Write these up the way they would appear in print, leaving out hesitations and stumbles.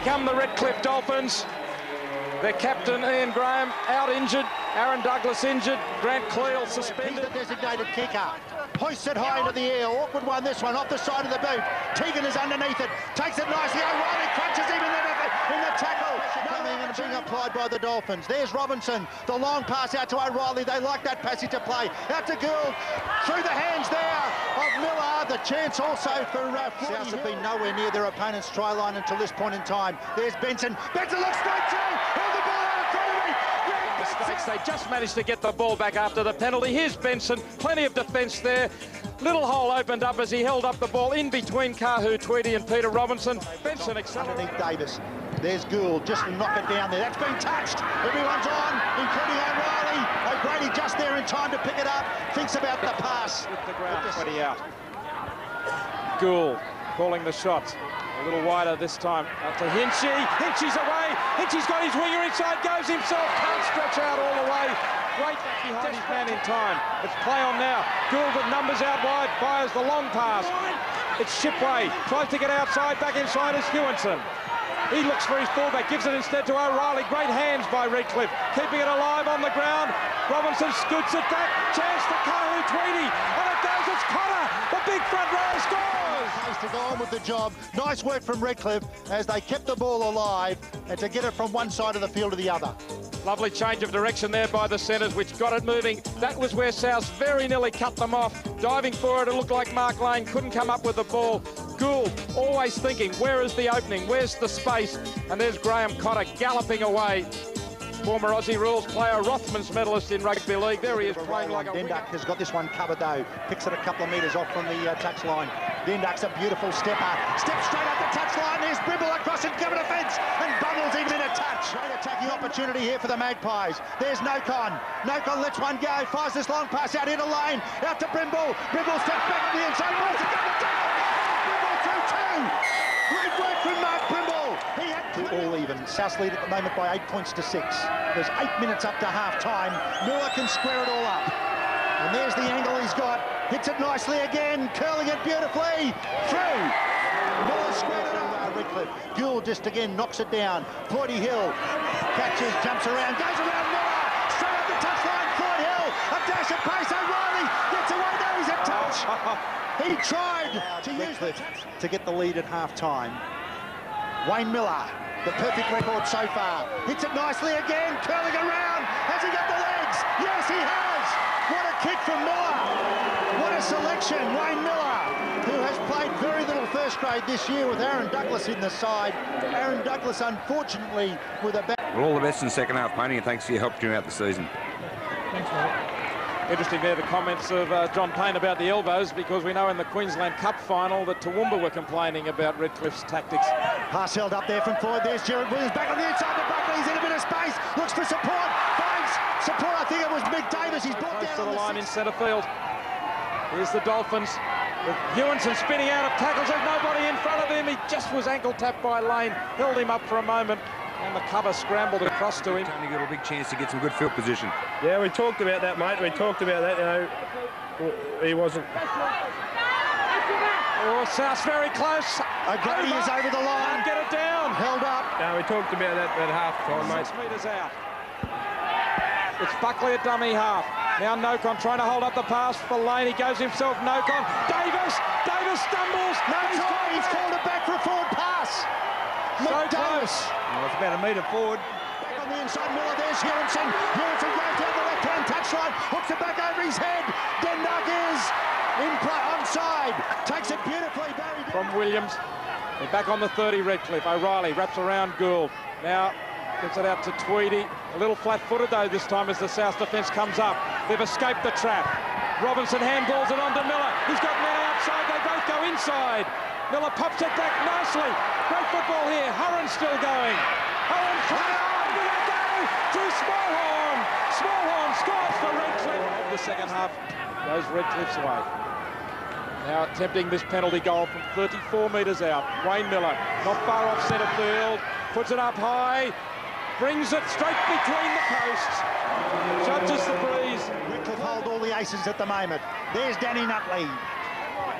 come the Redcliffe Dolphins. Their captain, Ian Graham, out injured. Aaron Douglas injured. Grant Cleal suspended. He's the designated kicker. Hoists it high into the air. Awkward one, this one, off the side of the boot. Tegan is underneath it. Takes it nicely. O'Reilly crunches him in the tackle. Coming and being applied by the Dolphins. There's Robinson. The long pass out to O'Reilly. They like that passage to play. Out to Gould. Through the hands there of Miller. The chance also for South have been nowhere near their opponent's try line until this point in time. There's Benson. Benson looks straight through. Held the ball out in front of me. Mistakes. They just managed to get the ball back after the penalty. Here's Benson. Plenty of defence there. Little hole opened up as he held up the ball in between Kahu Tweedy and Peter Robinson. Benson accelerated. Underneath Davis. There's Gould, just to knock it down there. That's been touched. Everyone's on, including O'Reilly. O'Grady just there in time to pick it up. Thinks about the pass. With the ground 20 out. Gould calling the shots. A little wider this time. Up to Hinchy. Hinchy's away. Hinchy's got his winger inside. Goes himself. Can't stretch out all the way. Great behind his man in time. It's play on now. Gould with numbers out wide. Fires the long pass. It's Shipway. Tries to get outside. Back inside is Hewinson. He looks for his fullback, gives it instead to O'Reilly. Great hands by Redcliffe, keeping it alive on the ground. Robinson scoots it back. Chance to Kahu Tweedy. And it goes, it's Connor. The big front row scores. Has to go on with the job. Nice work from Redcliffe as they kept the ball alive and to get it from one side of the field to the other. Lovely change of direction there by the centres, which got it moving. That was where South very nearly cut them off. Diving for it, it looked like Mark Lane couldn't come up with the ball. Gould always thinking, where is the opening? Where's the space? And there's Graham Cotter galloping away. Former Aussie rules player, Rothman's medalist in rugby league. There he is playing like a Denduck has got this one covered though. Picks it a couple of metres off from the touch line. Denduck's a beautiful stepper. Steps straight up the touch line. There's Brimble across and cover defence. And Bundles even in a touch. Great attacking opportunity here for the Magpies. There's Nocon. Nocon lets one go. Fires this long pass out into lane. Out to Brimble. Brimble steps back to the inside. Brimble through two. Great work from Mark Brimble. He had all even. South lead at the moment by 8 points to 6. There's 8 minutes up to half time. Miller can square it all up. And there's the angle he's got. Hits it nicely again. Curling it beautifully. Through. Miller squared it up. Redcliffe. Gould just again knocks it down. Floydie Hill catches, jumps around, goes around Miller. Straight up the touchline. Floyd Hill. A dash of pace. O'Reilly gets away. There he's a touch. He tried to use Redcliffe to get the lead at half time. Wayne Miller. The perfect record so far. Hits it nicely again, curling around. Has he got the legs? Yes, he has. What a kick from Miller. What a selection, Wayne Miller, who has played very little first grade this year with Aaron Douglas in the side. Aaron Douglas, unfortunately, with a back. Well, all the best in the second half, Pony, and thanks for your help during the season. Thanks, mate. Interesting there, the comments of John Payne about the elbows, because we know in the Queensland Cup final that Toowoomba were complaining about Redcliffe's tactics. Pass held up there from Floyd. There's Jared Williams back on the inside of the bucket. He's in a bit of space. Looks for support. Finds support. I think it was Mick Davis. He's brought down to on the line in centre field. Here's the Dolphins. With Hewinson spinning out of tackles. There's nobody in front of him. He just was ankle tapped by Lane. Held him up for a moment. And the cover scrambled across to him. Only got a big chance to get some good field position. Yeah, we talked about that, mate. We talked about that, you know. He wasn't. Oh, South's very close. O'Grady is over the line. Can't get it down. Held up. No, we talked about that at half time, mate. 6 metres out. It's Buckley at dummy half. Now Nocon trying to hold up the pass for Lane. He goes himself. Nocon. Davis stumbles. No, he's called it back for a forward pass. So close. Well, it's about a metre forward. Back on the inside, Miller. There's Hewinson. Hewinson goes down the left-hand touchline. Hooks it back over his head. Denduck is in play onside. Takes it beautifully. Barry From Williams. They're back on the 30, Redcliffe. O'Reilly wraps around Gould. Now gives it out to Tweedy. A little flat-footed, though, this time as the South defence comes up. They've escaped the trap. Robinson handballs it on to Miller. He's got men outside. They both go inside. Miller pops it back nicely. Great football here. Hurren's still going. Hurren trying to go to Smallhorn. Smallhorn scores for Redcliffe. The second half goes Redcliffe's way. Now attempting this penalty goal from 34 metres out. Wayne Miller, not far off centre field. Puts it up high. Brings it straight between the posts. Judges the breeze. Redcliffe hold all the aces at the moment. There's Danny Nutley.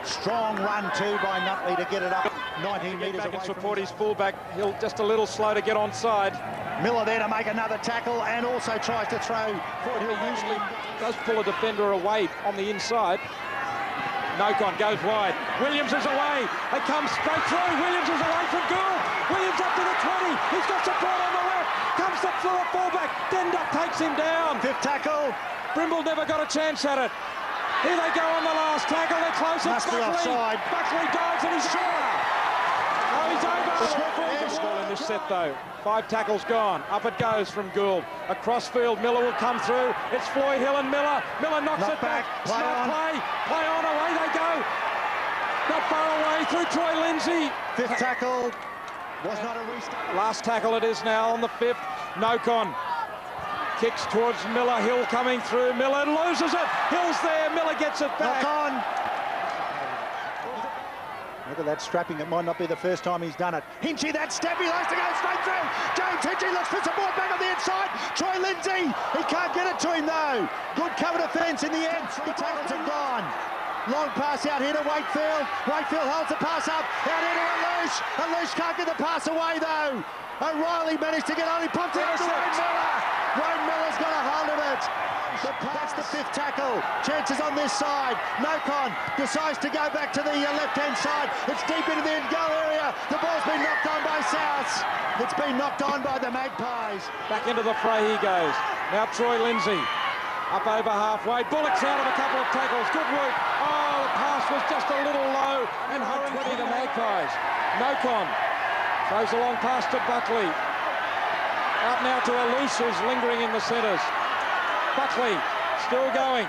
Strong run too by Nutley to get it up 19 metres away and from support his fullback. He'll just a little slow to get onside. Miller there to make another tackle and also tries to throw. He usually does pull a defender away on the inside. Nocon goes wide. Williams is away. They come straight through. Williams is away from Gould. Williams up to the 20. He's got support on the left. Comes up to the fullback. Dendup takes him down. Fifth tackle. Brimble never got a chance at it. Here they go on the last tackle. They're close. It's Must be offside. Buckley dives and he's sure. Oh, he's over. Score in this set though. 5 tackles gone. Up it goes from Gould. Across field, Miller will come through. It's Floyd Hill and Miller. Miller knocks it back. Play on. Play on. Away they go. Not far away through Troy Lindsay. Fifth tackle. Was not a restart. Last tackle it is now on the 5th. Nocon kicks towards Miller. Hill coming through. Miller loses it. Hill's there. Miller gets it back. Knock on. Look at that strapping. It might not be the first time he's done it. Hinchy, that step. He likes to go straight through. James Hinchy looks for support back on the inside. Troy Lindsay. He can't get it to him though. Good cover defence in the end. 3 tackles have gone. Long pass out here to Wakefield. Wakefield holds the pass up. Out here to Alouche. Alouche can't get the pass away though. O'Reilly managed to get only pumped it out to Wayne Miller. Wayne Miller's got a hold of it. That's the 5th tackle. Chances on this side. Nocon decides to go back to the left-hand side. It's deep into the goal area. The ball's been knocked on by South. It's been knocked on by the Magpies. Back into the fray he goes. Now Troy Lindsay. Up over halfway. Bullock's out of a couple of tackles. Good work. Oh, the pass was just a little low. And hurrying to the Magpies. Nocon throws a long pass to Buckley. Out now to Alouche, who's lingering in the centres. Buckley still going.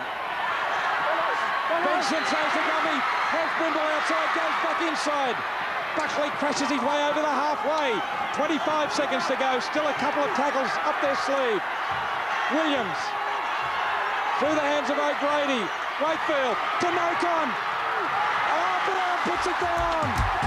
Benson throws the dummy. Has Brimble outside, goes back inside. Buckley crashes his way over the halfway. 25 seconds to go. Still a couple of tackles up their sleeve. Williams through the hands of O'Grady. Wakefield to Nocon. Oh, but puts it down.